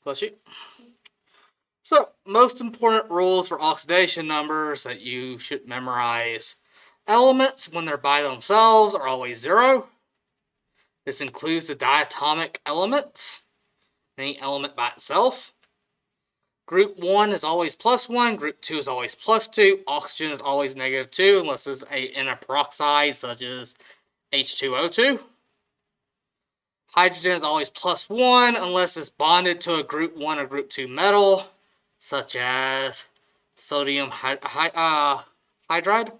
Bless you. So, most important rules for oxidation numbers that you should memorize. Elements, when they're by themselves, are always 0. This includes the diatomic elements, any element by itself. Group 1 is always +1, group 2 is always +2, oxygen is always -2 unless it's in a peroxide such as H2O2. Hydrogen is always +1 unless it's bonded to a group 1 or group 2 metal such as sodium hydride.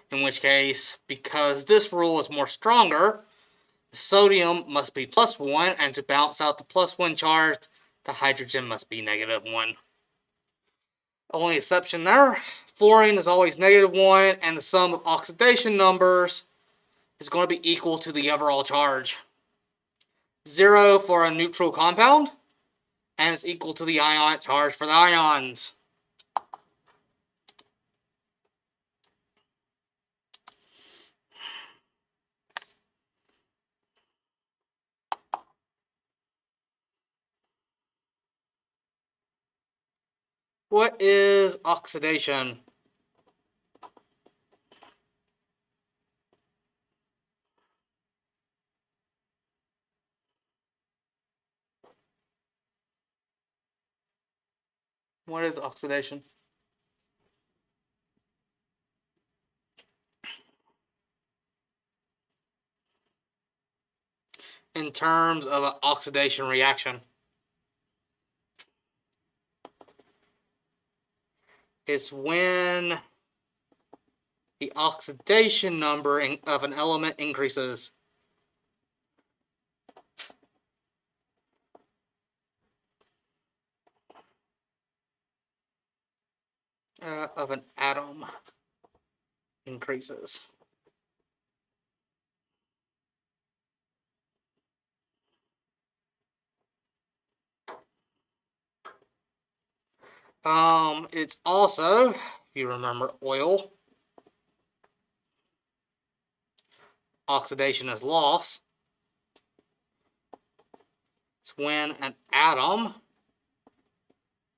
In which case, because this rule is more stronger, sodium must be +1, and to balance out the +1 charge, the hydrogen must be -1. Only exception there, fluorine is always -1, and the sum of oxidation numbers is going to be equal to the overall charge. 0 for a neutral compound, and it's equal to the ionic charge for the ions. What is oxidation? What is oxidation? In terms of an oxidation reaction, it's when the oxidation number of an element increases. Of an atom increases. It's also, if you remember oil, oxidation is loss. It's when an atom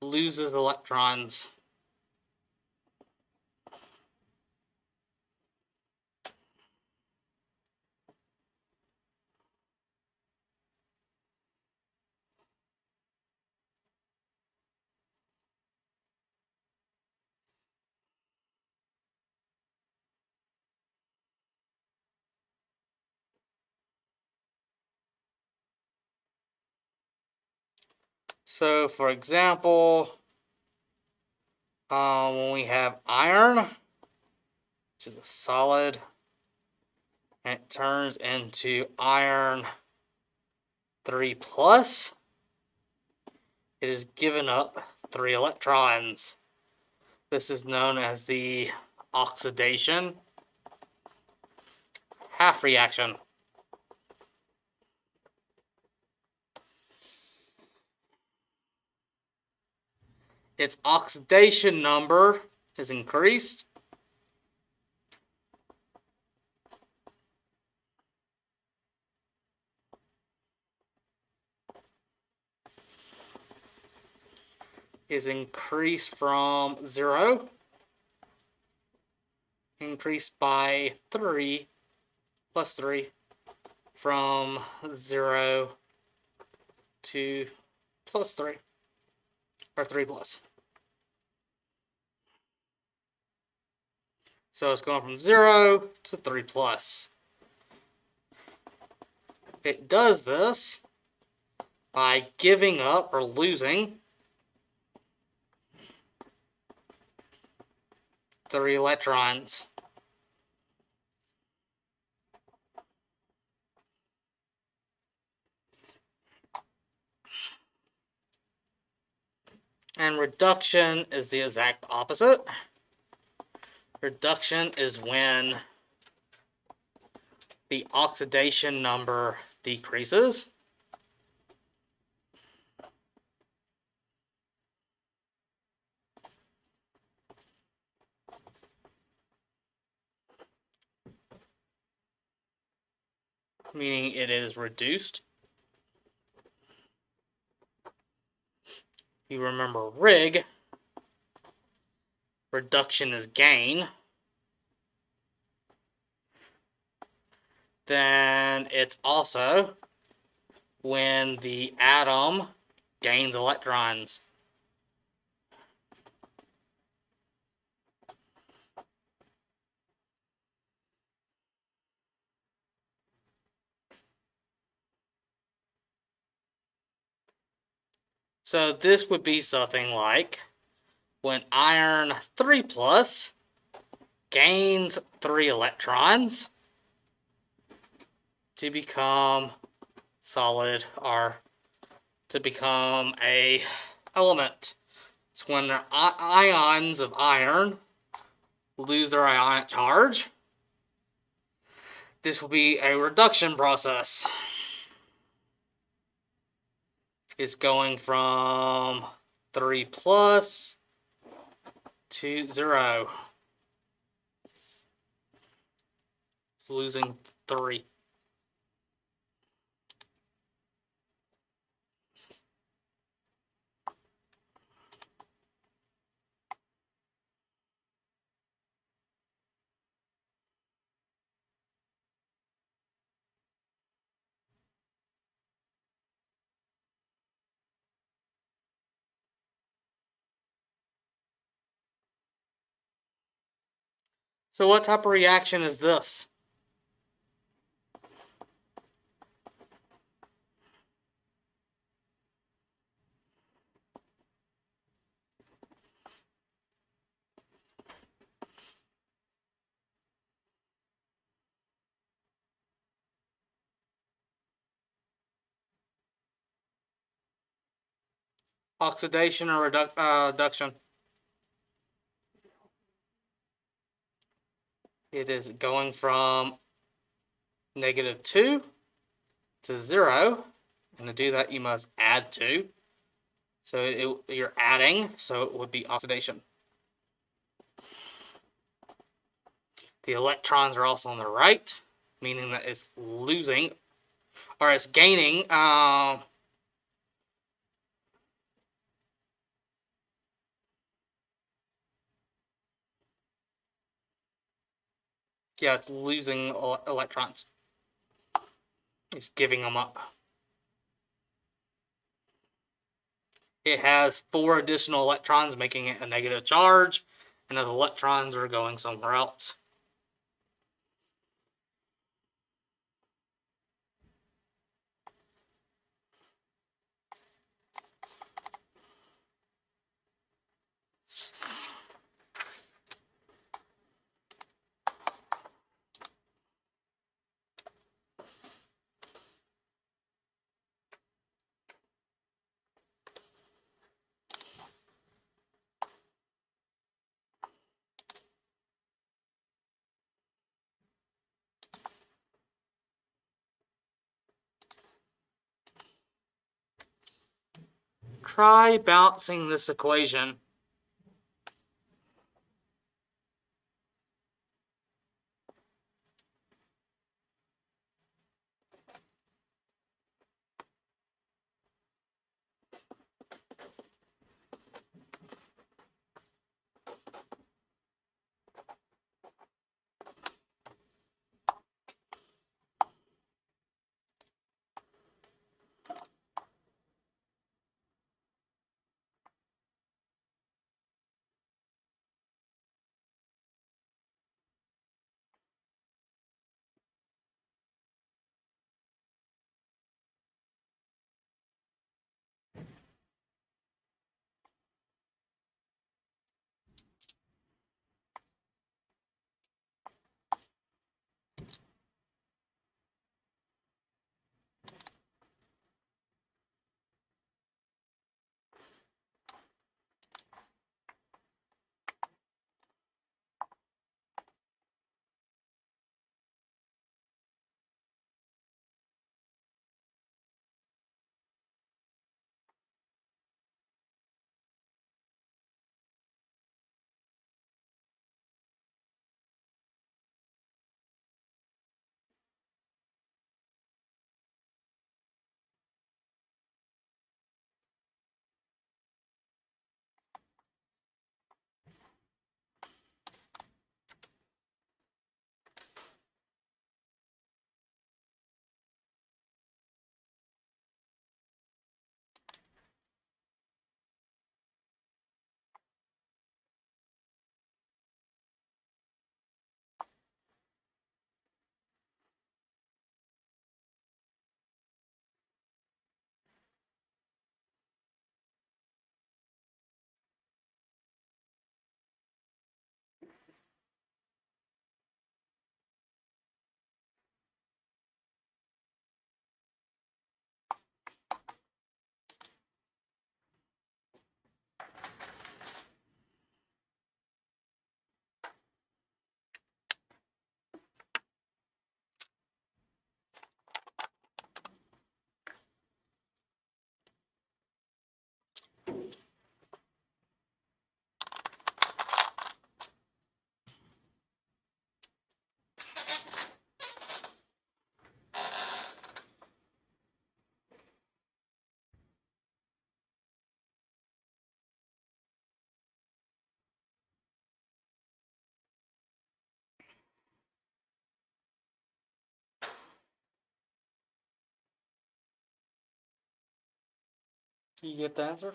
loses electrons. So, for example, when we have iron, which is a solid, and it turns into iron 3 plus, it has given up 3 electrons. This is known as the oxidation half reaction. Its oxidation number is increased. Is increased from 0, increased by 3, plus 3, from 0 to plus 3, or 3 plus. So it's going from 0 to 3 plus. It does this by giving up or losing 3 electrons. And reduction is the exact opposite. Reduction is when the oxidation number decreases. Meaning it is reduced. If you remember rig, reduction is gain, then it's also when the atom gains electrons. So this would be something like when iron 3 plus gains 3 electrons to become solid or to become a element. It's when the ions of iron lose their ionic charge. This will be a reduction process. It's going from 3 plus to 0. It's losing 3. So what type of reaction is this? Oxidation or reduction? It is going from -2 to 0. And to do that, you must add 2. So you're adding, so it would be oxidation. The electrons are also on the right, meaning that it's losing, or it's gaining. Yeah, it's losing electrons. It's giving them up. It has 4 additional electrons, making it a negative charge, and those electrons are going somewhere else. Try balancing this equation. You get the answer?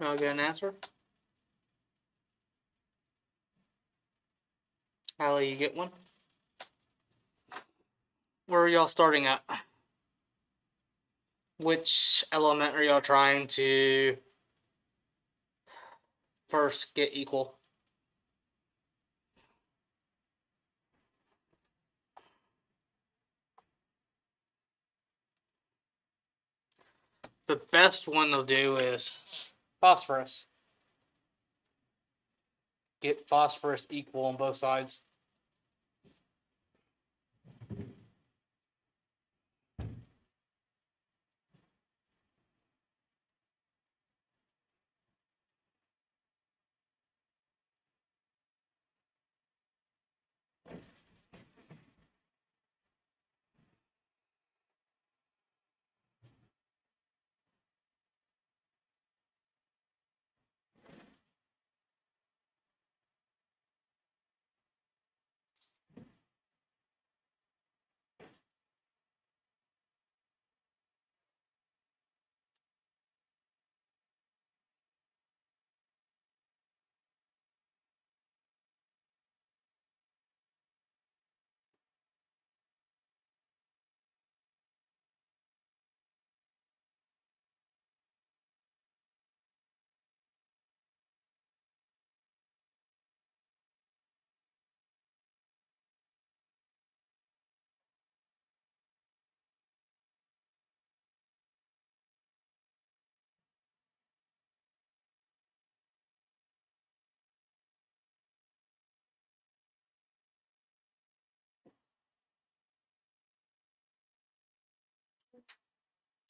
I'll get an answer. Allie, you get one? Where are y'all starting at? Which element are y'all trying to first get equal? The best one to do is phosphorus. Get phosphorus equal on both sides.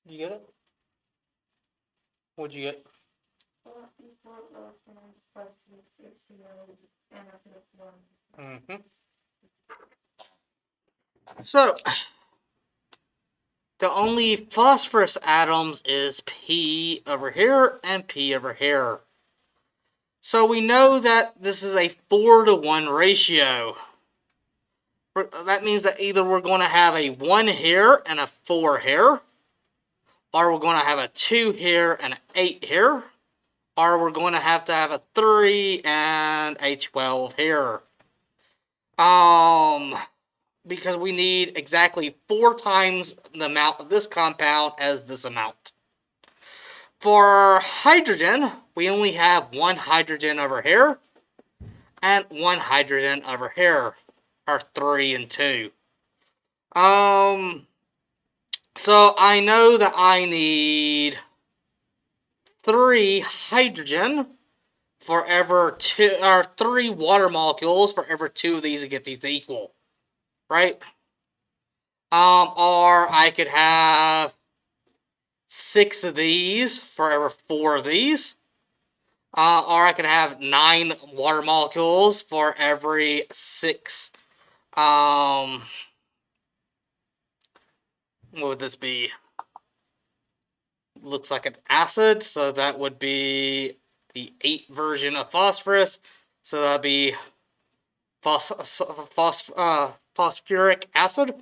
You get it? What'd you get? Mm-hmm. So, the only phosphorus atoms is P over here and P over here. So we know that this is a 4-to-1 ratio. That means that either we're going to have a 1 here and a 4 here, or we're going to have a 2 here and an 8 here, or we're going to have a 3 and a 12 here. Because we need exactly 4 times the amount of this compound as this amount. For hydrogen, we only have 1 hydrogen over here and 1 hydrogen over here, or 3 and 2. So I know that I need 3 hydrogen for every 2, or 3 water molecules for every 2 of these to get these to equal, right? Or I could have 6 of these for every 4 of these. Or I could have 9 water molecules for every 6 What would this be? Looks like an acid, so that would be the 8 version of phosphorus. So that'd be phosphoric acid.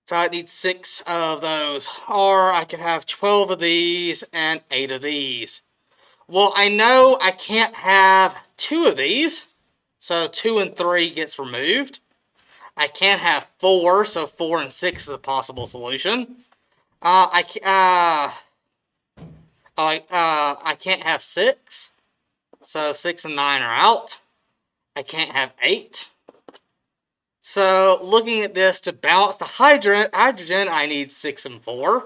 So I need 6 of those. Or I could have 12 of these and 8 of these. Well, I know I can't have 2 of these. So 2 and 3 gets removed. I can't have 4, so 4 and 6 is a possible solution. I can't have 6, so 6 and 9 are out. I can't have 8. So looking at this, to balance the hydrogen, I need 6 and 4.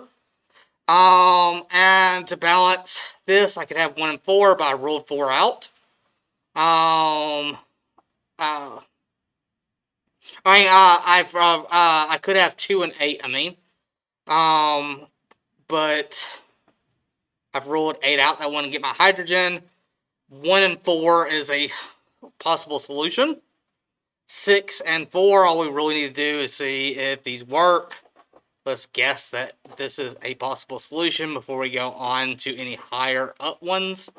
And to balance this, I could have 1 and 4, but I ruled 4 out. I could have 2 and 8. But I've ruled 8 out. I want to get my hydrogen. 1 and 4 is a possible solution. 6 and 4, all we really need to do is see if these work. Let's guess that this is a possible solution before we go on to any higher up ones.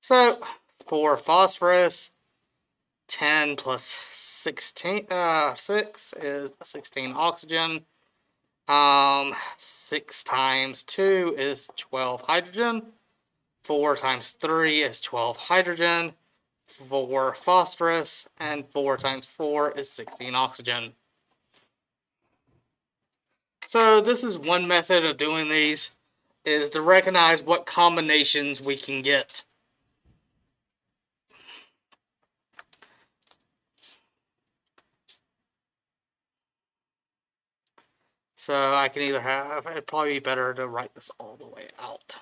So, for phosphorus, 10 plus 16, 6 is 16 oxygen. 6 times 2 is 12 hydrogen. 4 times 3 is 12 hydrogen. 4 phosphorus, and 4 times 4 is 16 oxygen. So this is one method of doing these, is to recognize what combinations we can get. So I can either have, it'd probably be better to write this all the way out.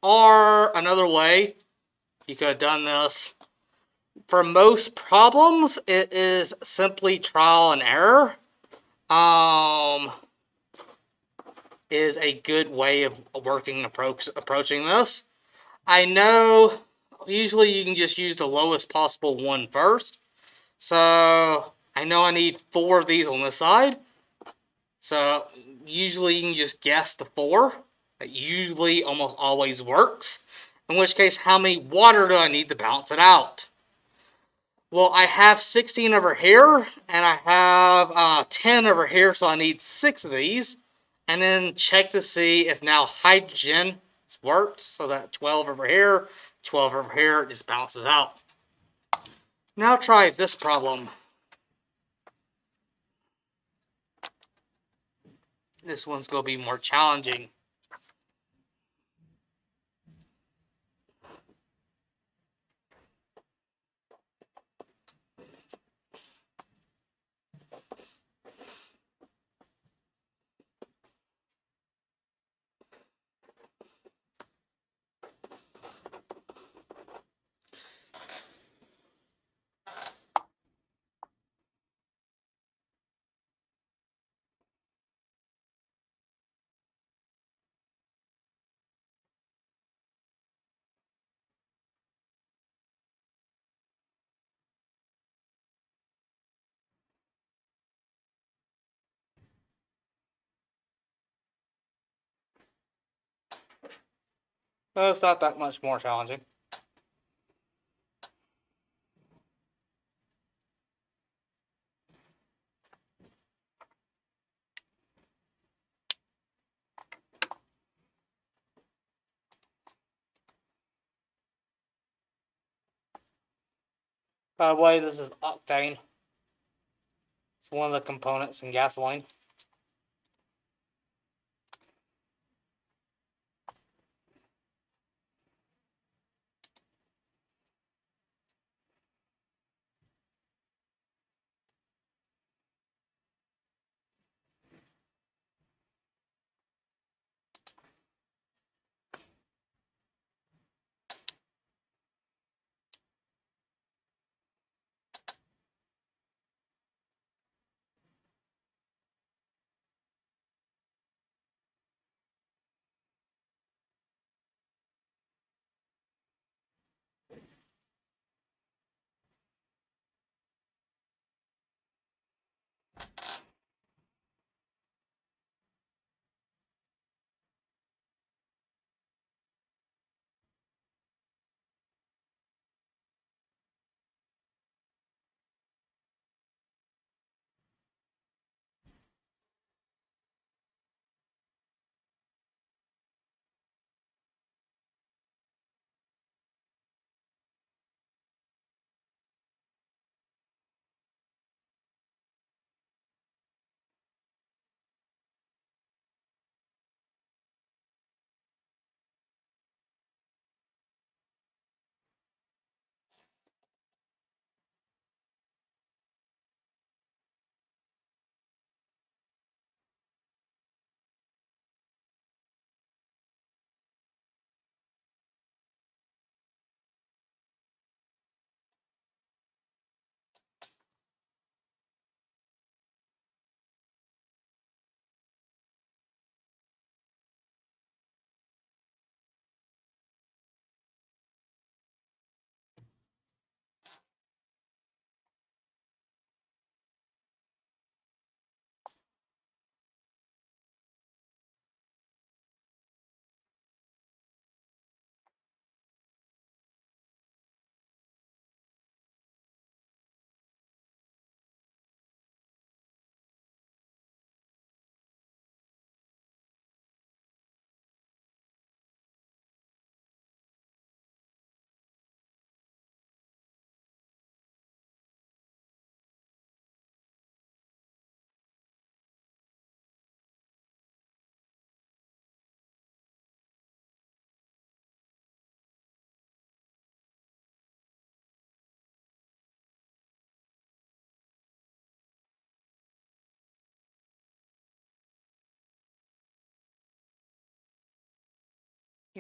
Or another way, you could have done this. For most problems, it is simply trial and error. Is a good way of approaching this. I know usually you can just use the lowest possible one first. So I know I need 4 of these on this side. So usually you can just guess the 4. That usually almost always works. In which case, how many water do I need to balance it out? Well, I have 16 over here, and I have 10 over here, so I need 6 of these. And then check to see if now hydrogen works. So that 12 over here, 12 over here, it just balances out. Now try this problem. This one's going to be more challenging. No, it's not that much more challenging. By the way, this is octane. It's one of the components in gasoline.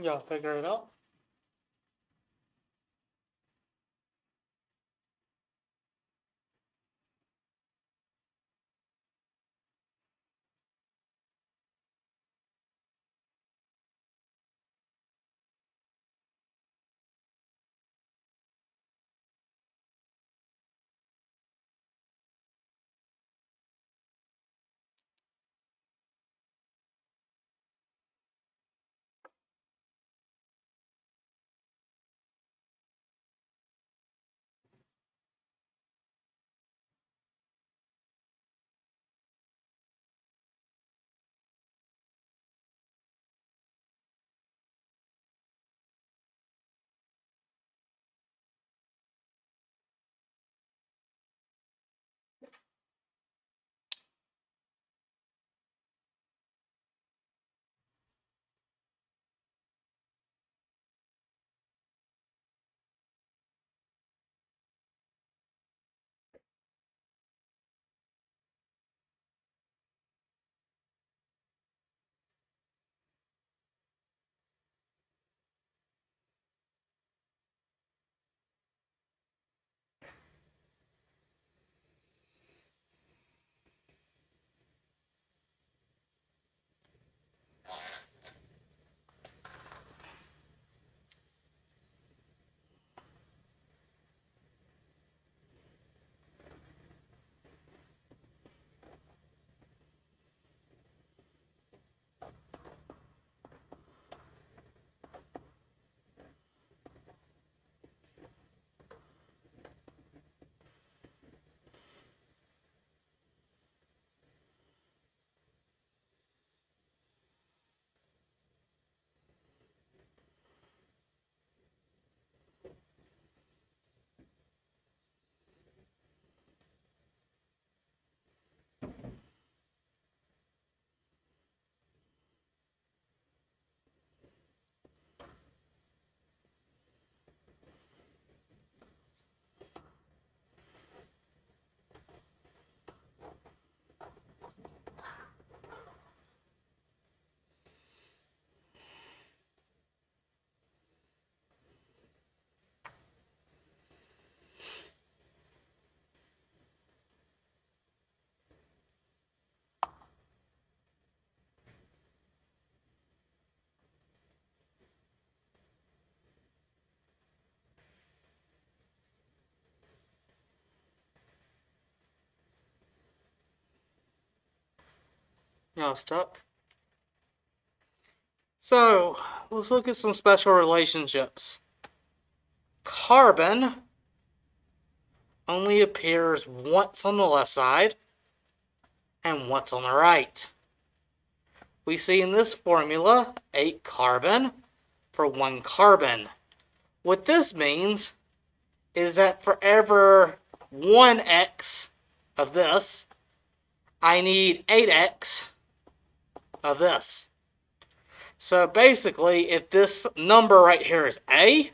Y'all figure it out. Y'all stuck? So, let's look at some special relationships. Carbon only appears once on the left side and once on the right. We see in this formula 8 carbon for 1 carbon. What this means is that for every 1x of this, I need 8x of this. So basically, if this number right here is A,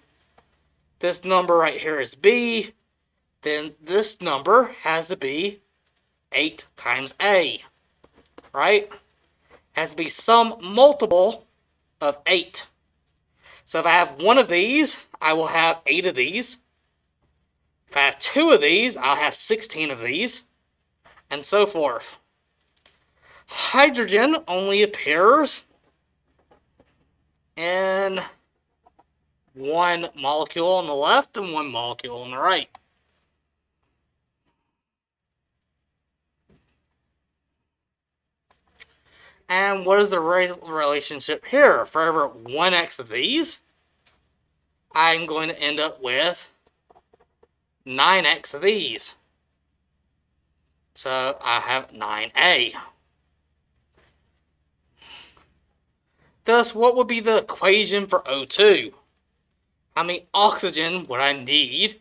this number right here is B, then this number has to be 8 times A, right? Has to be some multiple of 8. So if I have 1 of these, I will have 8 of these. If I have 2 of these, I'll have 16 of these, and so forth. Hydrogen only appears in 1 molecule on the left and 1 molecule on the right. And what is the relationship here? For every 1x of these, I'm going to end up with 9x of these. So I have 9A. Thus, what would be the equation for O2? How many oxygen would I need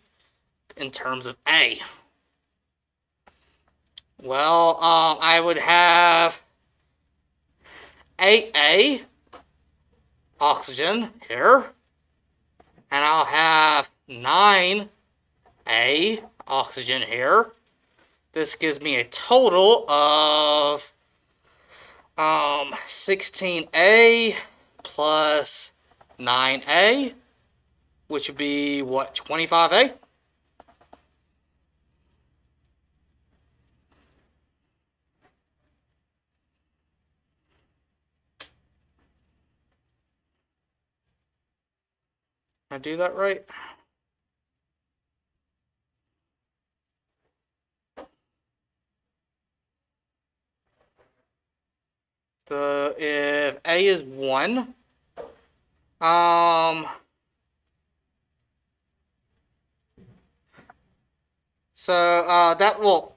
in terms of A? Well, I would have 8A oxygen here, and I'll have 9A oxygen here. This gives me a total of 16A plus 9A, which would be, what, 25A? I do that right? So if A is 1,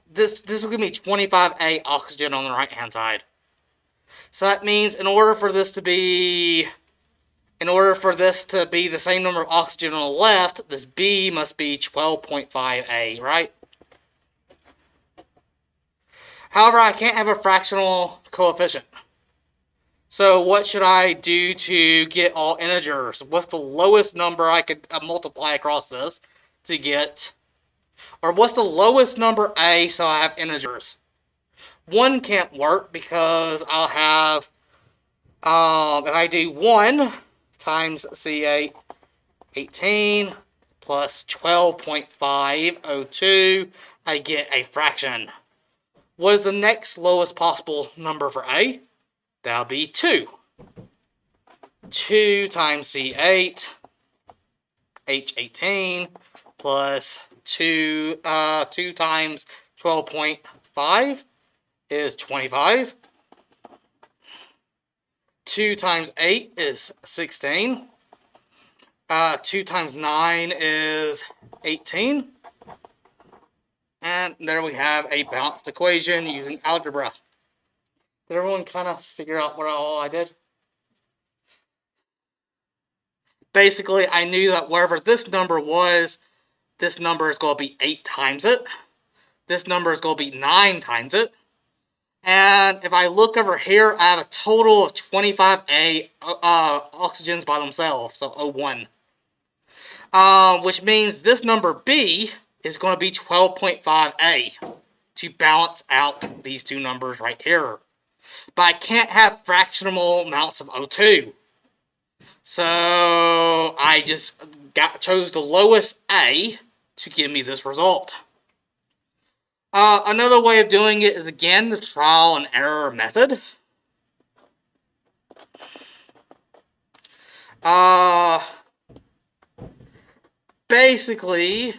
this will give me 25A oxygen on the right hand side. So that means in order for this to be the same number of oxygen on the left, this B must be 12.5A, right? However, I can't have a fractional coefficient. So what should I do to get all integers? What's the lowest number I could multiply across this to get? Or what's the lowest number A so I have integers? 1 can't work because I'll have, if I do 1 times C8, 18 plus 12.502, I get a fraction. What is the next lowest possible number for A? That'll be 2. 2 times C8, H18, plus 2 times 12.5 is 25. 2 times 8 is 16. 2 times 9 is 18. And there we have a balanced equation using algebra. Did everyone kind of figure out what all I did? Basically, I knew that wherever this number was, this number is going to be 8 times it. This number is going to be 9 times it. And if I look over here, I have a total of 25A oxygens by themselves, so O1. Which means this number B is going to be 12.5A to balance out these two numbers right here. But I can't have fractional amounts of O2. So I just chose the lowest A to give me this result. Another way of doing it is, again, the trial and error method. Basically,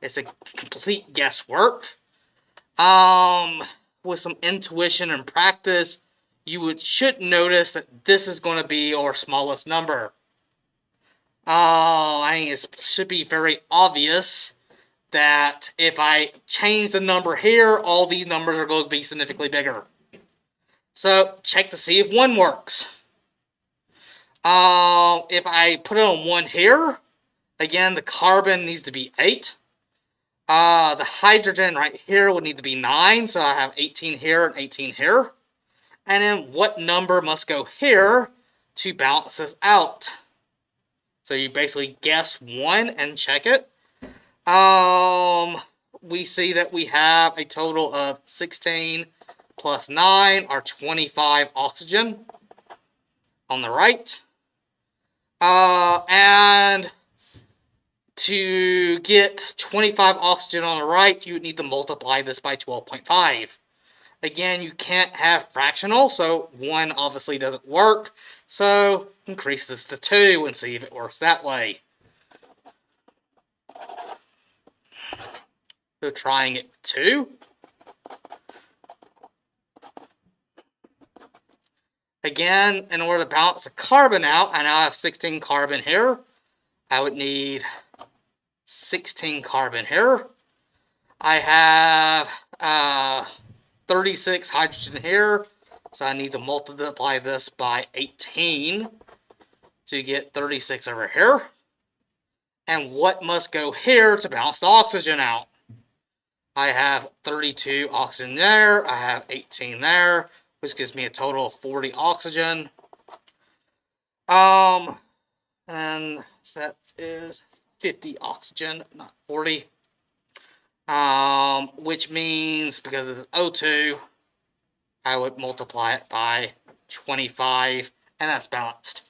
it's a complete guesswork. With some intuition and practice, you should notice that this is going to be our smallest number. I think it should be very obvious that if I change the number here, all these numbers are going to be significantly bigger. So check to see if 1 works. If I put it on 1 here, again, the carbon needs to be 8. The hydrogen right here would need to be 9, so I have 18 here and 18 here. And then what number must go here to balance this out? So you basically guess 1 and check it. We see that we have a total of 16 plus 9 are 25 oxygen on the right. And to get 25 oxygen on the right, you would need to multiply this by 12.5. Again, you can't have fractional, so 1 obviously doesn't work. So increase this to 2 and see if it works that way. So trying it with 2. Again, in order to balance the carbon out, I now have 16 carbon here. I would need 16 carbon here. I have 36 hydrogen here, so I need to multiply this by 18 to get 36 over here. And what must go here to balance the oxygen out? I have 32 oxygen there, I have 18 there, which gives me a total of 40 oxygen. And that is 50 oxygen, not 40. Which means, because of O2, I would multiply it by 25, and that's balanced.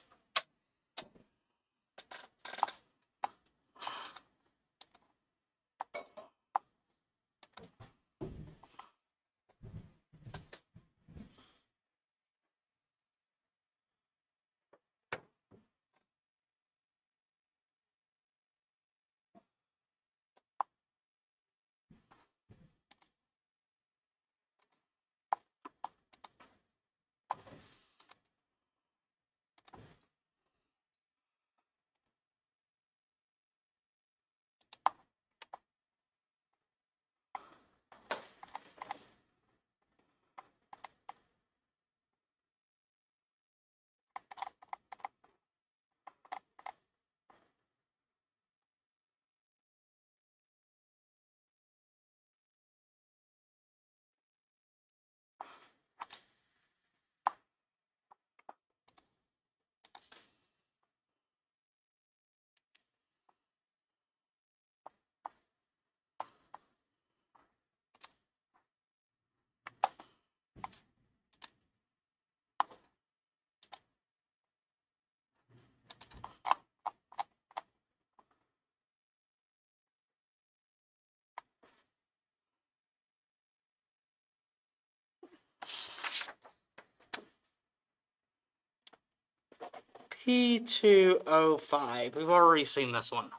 P2O5. We've already seen this one.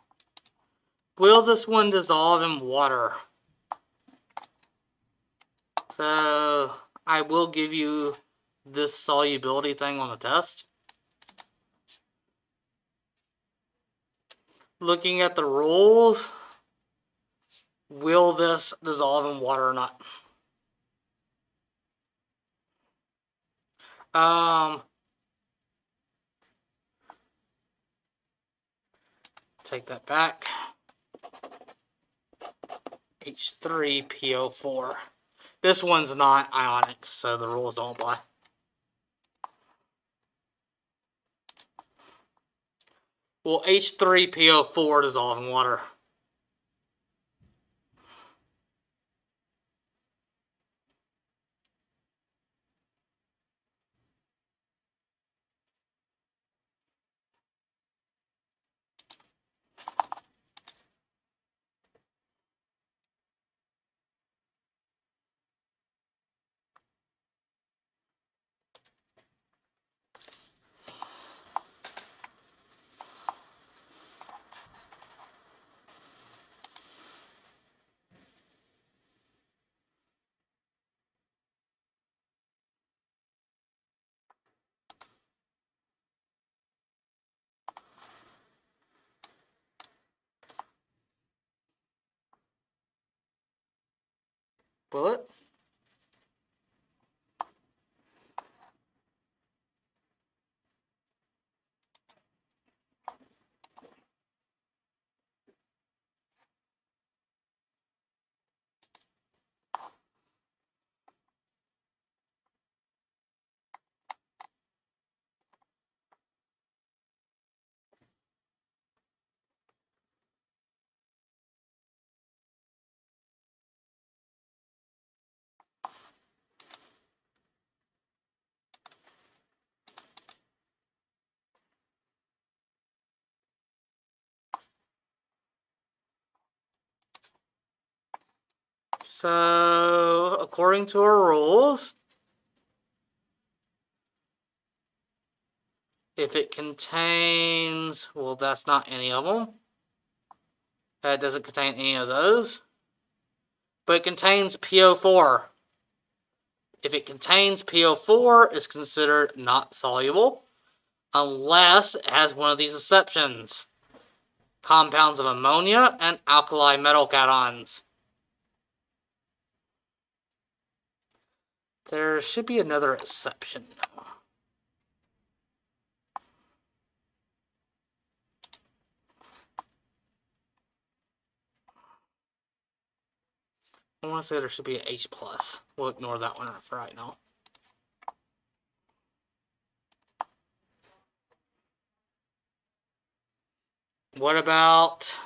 Will this one dissolve in water? So I will give you this solubility thing on the test. Looking at the rules, will this dissolve in water or not? Take that back. H3PO4. This one's not ionic, so the rules don't apply. Will H3PO4 dissolve in water? Will it? So, according to our rules, if it contains, well, that's not any of them. That doesn't contain any of those. But it contains PO4. If it contains PO4, it's considered not soluble, unless it has one of these exceptions. Compounds of ammonia and alkali metal cations. There should be another exception. I want to say there should be an H+. We'll ignore that one for right now. What about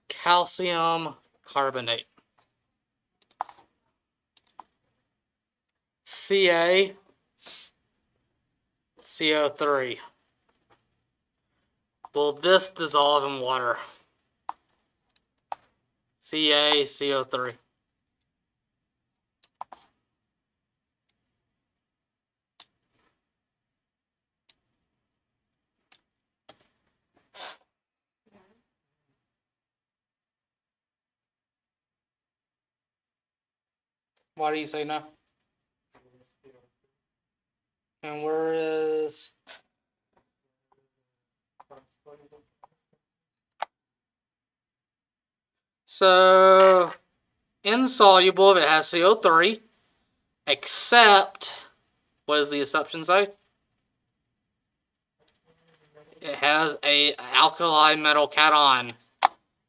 calcium carbonate? CaCO3. Will this dissolve in water? CaCO3. Why do you say no? And where is... So, insoluble if it has CO3, except, what does the exception say? It has a alkali metal cation.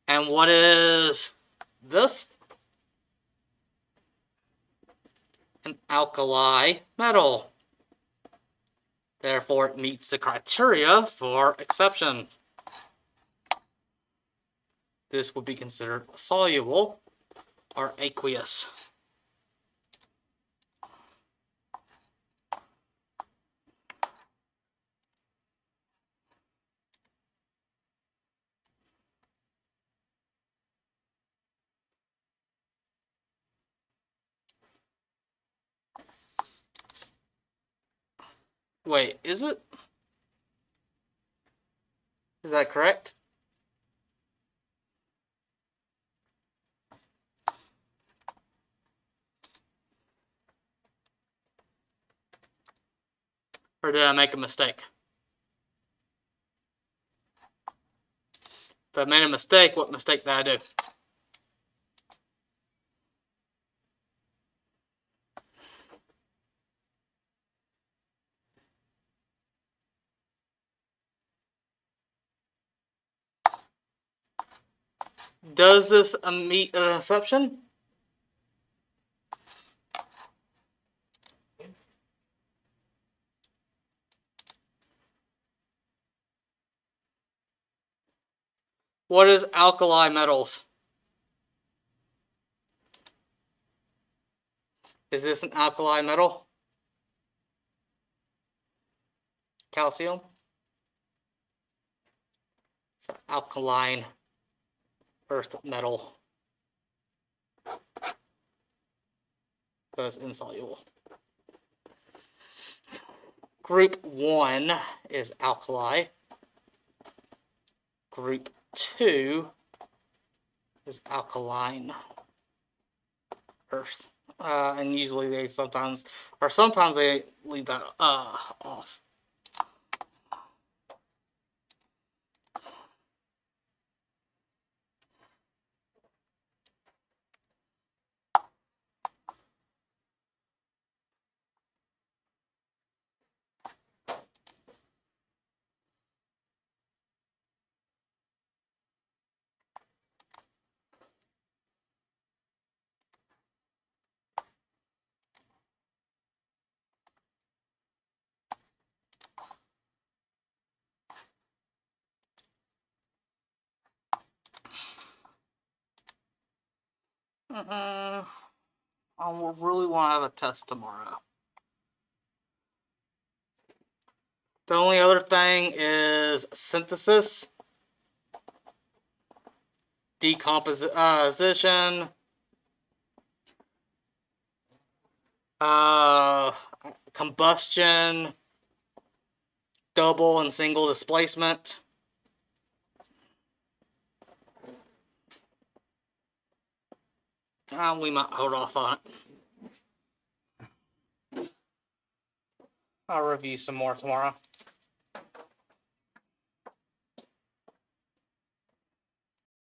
And what is this? An alkali metal. Therefore, it meets the criteria for exception. This would be considered soluble or aqueous. Wait, is it? Is that correct? Or did I make a mistake? If I made a mistake, what mistake did I do? Does this meet an exception? What is alkali metals? Is this an alkali metal? Calcium? It's an alkaline earth metal. So it's insoluble. Group 1 is alkali. Group 2 is alkaline earth. And usually they sometimes they leave that off. I will really want to have a test tomorrow. The only other thing is synthesis, decomposition, combustion, double and single displacement. We might hold off on it. I'll review some more tomorrow.